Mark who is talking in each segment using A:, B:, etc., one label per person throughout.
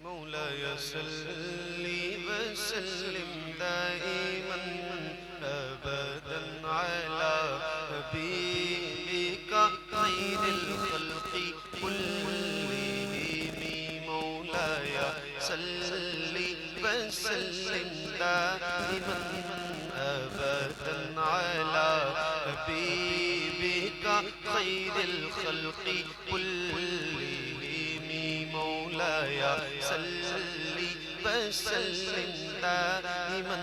A: مولاي صل وسلم دائما أبدا على حبيبك خير الخلق كلهم. مولاي صل وسلم دائما أبدا على حبيبك خير الخلق كلهم. مولاي صل وسلم دائما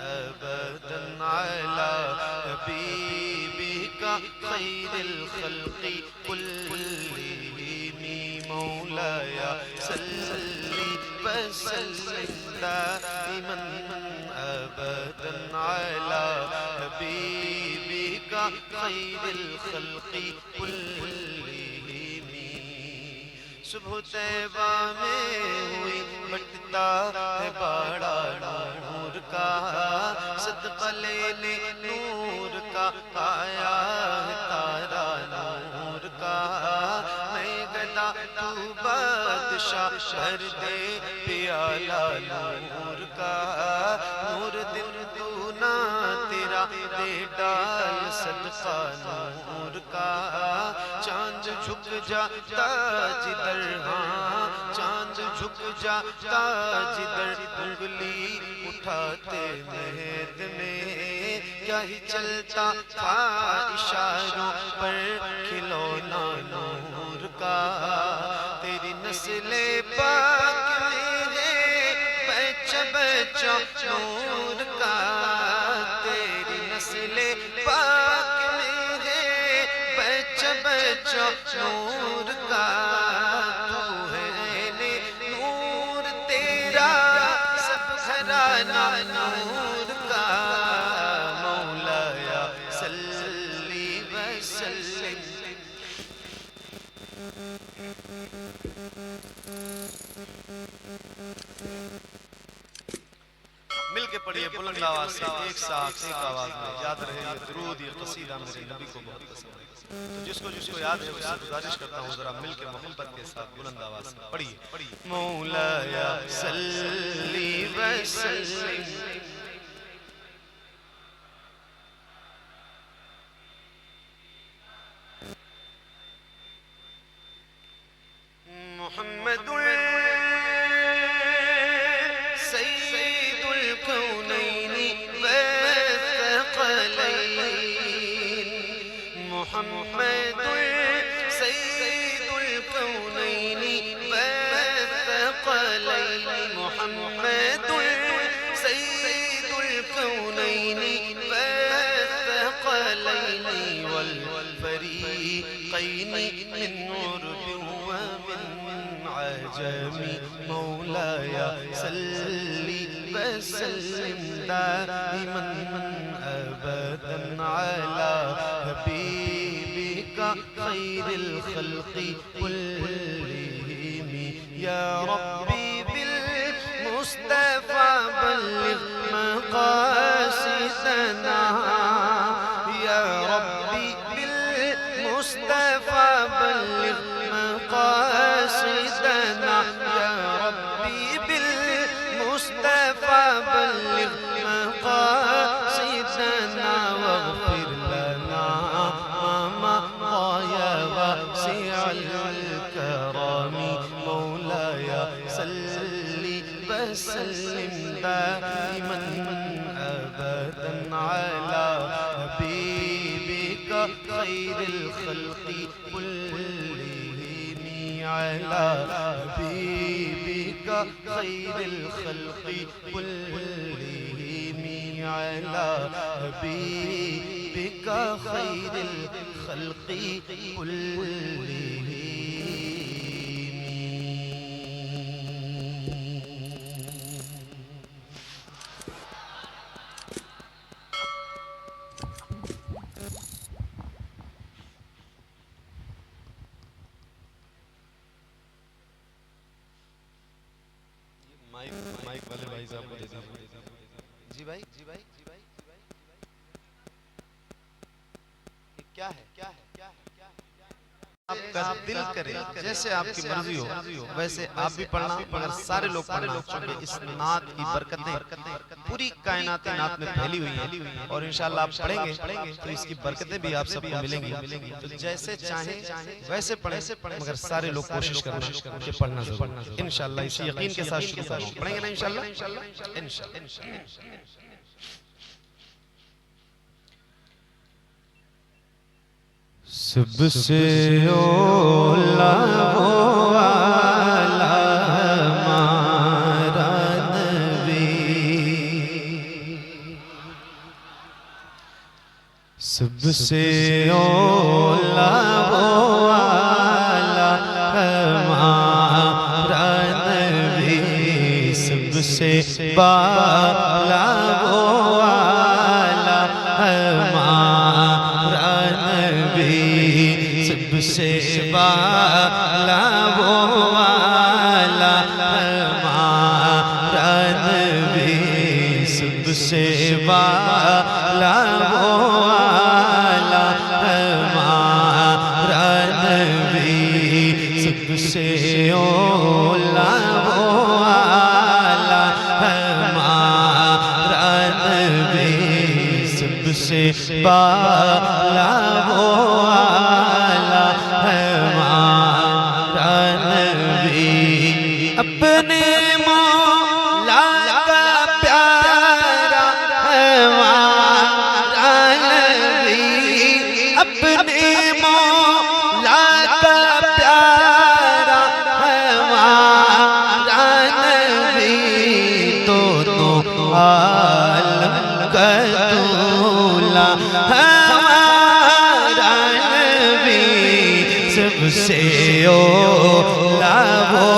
A: أبدا على حبيبك خير الخلق كلهم. مولاي صل وسلم دائما أبدا على حبيبك خير الخلق كلهم. صبح طیبہ میں ہوئی بٹتا ہے باڑا نور کا، صدقہ لینے نور کا آیا ہے تارا نور کا. میں گدا تو بادشاہ بھر دے پیالہ نور کا. نور دن دونا تیرا دے ڈال صدقہ نور کا. چاند جھک جاتا جدھر، ہاں چاند جھک جاتا جدھر، انگلی اٹھاتے مہد میں کیا ہی چلتا تھا اشاروں پر کھلونا نور کا. تیری نسل پاک میں ہے بچہ بچہ نور کا. تیری نسل پاک میں ہے بچہ بچہ نور کا. تو ہے نور تیرا سب گھرانہ نور کا. مولاي صل وسلم. مل کے پڑھیے بلند آواز سے، ایک ساتھ ایک آواز میں. یاد رہے یہ درود، یہ قصیدہ میرے نبی کو بہت پسند ہے. تو جس کو یاد ہے اس سے گزارش کرتا ہوں ذرا مل کے محبت کے ساتھ بلند آواز سے پڑھیے. مولاي صل وسلم. محمد سید الکونین والثقلین. محمد سید الکونین والثقلین. محمد سید الکونین والثقلین والفریقین من عرب ومن عجم. مولاي صل وسلم دائما أبدا على حبيبك خير الخلق كلهم. يا ربي بالمصطفى بلغ مقاصدنا. يا ربي بالمصطفى بلغ مقاصدنا. يا ربي بالمصطفى بلغ مقاصدنا. واغفر لنا ما مضى واسع الكرم. مولاي صل وسلم دائما أبدا على حبيبك خير الخلق كلهم. على حبيبك خير الخلق كلهم. على حبيبك خير الخلق كلهم. مائک والے بھائی صاحب کو دے دیجیے. جی بھائی کیا ہے آپ کا دل کرے جیسے آپ کی مرضی ہو ویسے آپ بھی پڑھنا مگر سارے لوگ پڑھنا چونکہ اس نعت کی برکتیں پوری کائنات نعت میں پھیلی ہوئی ہیں اور انشاءاللہ آپ پڑھیں گے تو اس کی برکتیں بھی آپ سب کو ملیں گی تو جیسے چاہیں ویسے پڑھیں مگر سارے لوگ کوشش کرنا کہ پڑھنا ضرور انشاءاللہ اسی یقین کے ساتھ شروع کریں پڑھیں گے نا انشاءاللہ انشاءاللہ سب سے اولا والا ہمارا نبی سب سے اولا والا ہمارا نبی سب سے بالا والا ہمارا سب سے بالا وہ والا ہمارا نبی سب سے بالا وہ والا ہمارا نبی سب سے اولا وہ والا ہمارا نبی سب سے بالا وہ اپنے مولا کا پیارا ہمارا نبی اپنے مولا کا پیارا ہمارا نبی دونوں عالم کا دولا ہمارا نبی سب سے اولا وہ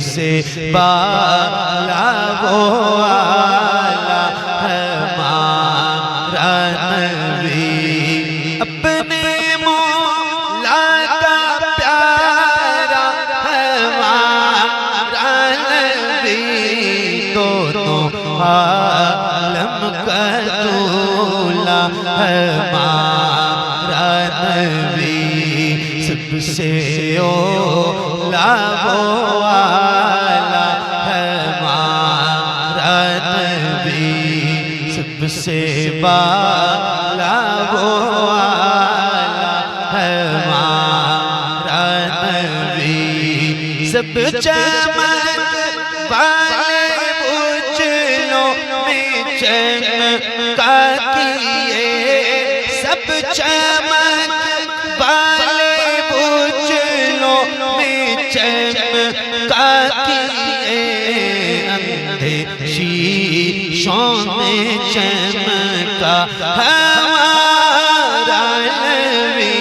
A: سے بالا وہ والا ہمارا نبی اپنے مولا کا پیارا ہمارا نبی دونوں عالم کا دولا ہمارا نبی سب سے اولا وہ سب سے بالا وہ والا ہمارا نبی سب چمک والے اجلوں میں چمکا کیے سب چمک والے اجلوں میں چمکا کیے اندھے شیشوں میں چمکا ہمارا نبی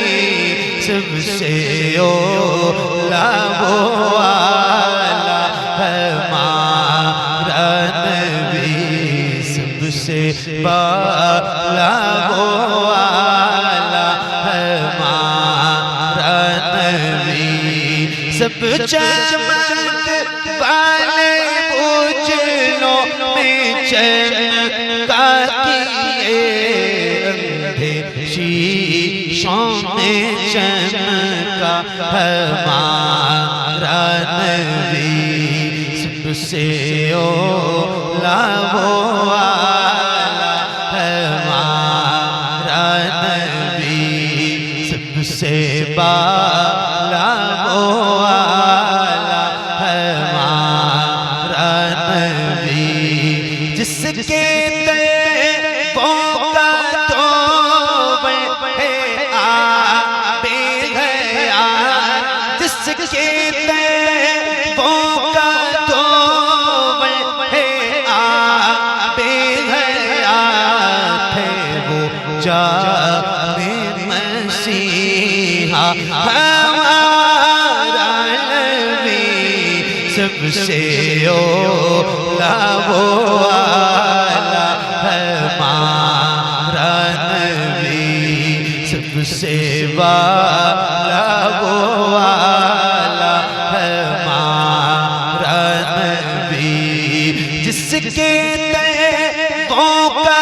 A: سب سے اولا وہ والا ہمارا نبی سب سے بالا وہ والا ہمارا نبی سب چمک والے اجلوں میں چمکا کیے اندھے شیشوں میں چمکا ہمارا نبی سب سے اولا وہ والا ہمارا نبی سب سے بالا وہ والا ہمارا نبی جس کے دیووں کا توبہ ہے آب حیات جس کے دیووں کا توبہ ہے آب حیات ہے وہ جان مسیحا ہمارا نبی سب سے اولا وہ والا ہمارا نبی سب سے بالا وہ والا ہمارا نبی جس کے دیووں کا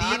A: 3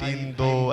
A: 3, 2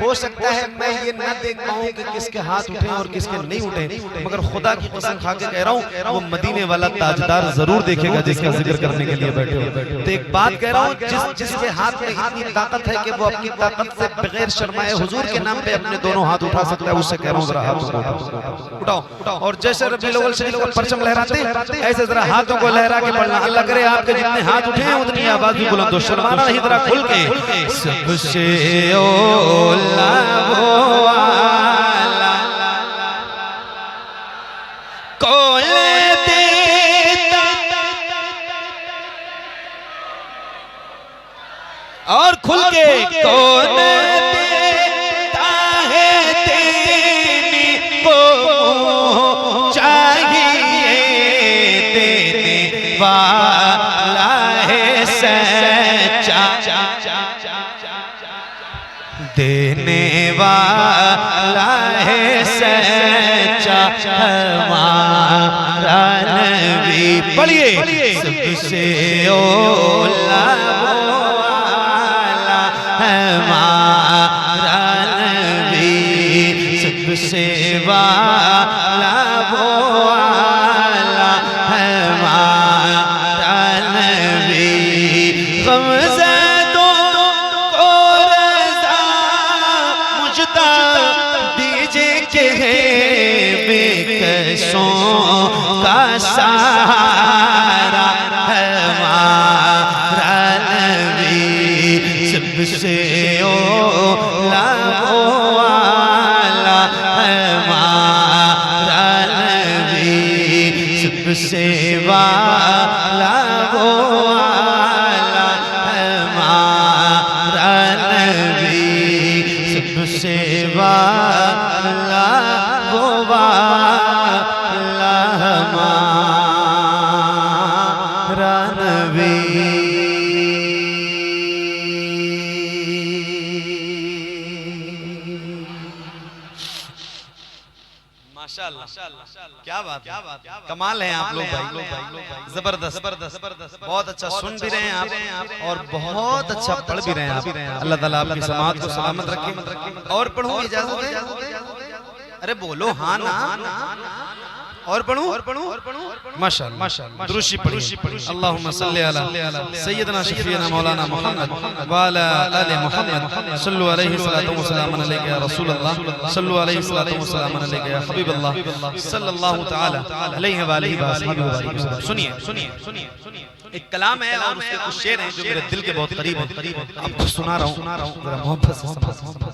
B: ہو سکتا ہے میں یہ نہ دیکھ پاؤں کہ کس کے ہاتھ اٹھیں اور کس کے نہیں اٹھیں، مگر خدا کی قسم کھا کے کہہ رہا ہوں وہ مدینے والا تاجدار ضرور دیکھے گا جس کا ذکر کرنے کے لیے بیٹھے ہو۔ تو ایک بات کہہ رہا ہوں، جس کے ہاتھ میں اتنی طاقت ہے کہ وہ اپنی طاقت سے بغیر شرمائے حضور کے نام پہ اپنے دونوں ہاتھ اٹھا سکتا ہے، اس سے کہہ رہا ہوں ذرا ہاتھوں کو اٹھاؤ، اور جیسے ربیع الاول شریف کا پرچم لہراتے ایسے ذرا ہاتھوں کو لہرا کے پڑھنا۔ اللہ کرے آپ کے جتنے ہاتھ اٹھے ہیں اتنی آواز بھی بلند ہو، شرمانا نہیں، ذرا کھل کے سب سے اولا وہ والا کون دیتا اور کھل کے کون دیتا ہے دینے کو چاہیے دینے والا ہے سچا دینے والا ہے سچا ہمارا نبی۔ پڑھئے سب سے اولا وہ والا ہمارا نبی، سب سے والا وہ والا ہمارا نبی۔ غمزدوں کو رضا مجدہ دیجئے کہ ہے بے کسوں کا سہارا ہمارا نبی، سب سے اولا وہ والا ہمارا نبی، سب سے والا وہ والا ہمارا نبی، سب سے والا وہ والا ہمارا نبی۔ ماشاءاللہ، کیا بات ہے، کمال ہے آپ لوگ بھائی، زبردست، بہت اچھا سن بھی رہے ہیں آپ اور بہت اچھا پڑھ بھی رہے ہیں آپ۔ اللہ تعالیٰ آپ کی سماعت کو سلامت رکھے۔ اور پڑھوں اجازت ہے؟ ارے بولو ہاں نا، اور پڑھوں؟ ماشاءاللہ، دروشی پڑھیں۔ اللہم صلی علی سیدنا شفیعنا مولانا محمد وعلی آل محمد، صلو علیہ السلام علیکہ یا رسول اللہ، صلو علیہ السلام علیکہ یا حبیب اللہ، صلی اللہ تعالی علیہ وآلہ وسلم۔ سنیے ایک کلام ہے اور اس کے کچھ شعر ہیں جو میرے دل کے بہت قریب ہیں، آپ کو سنا رہا ہوں، ذرا محبت سے سمجھیں۔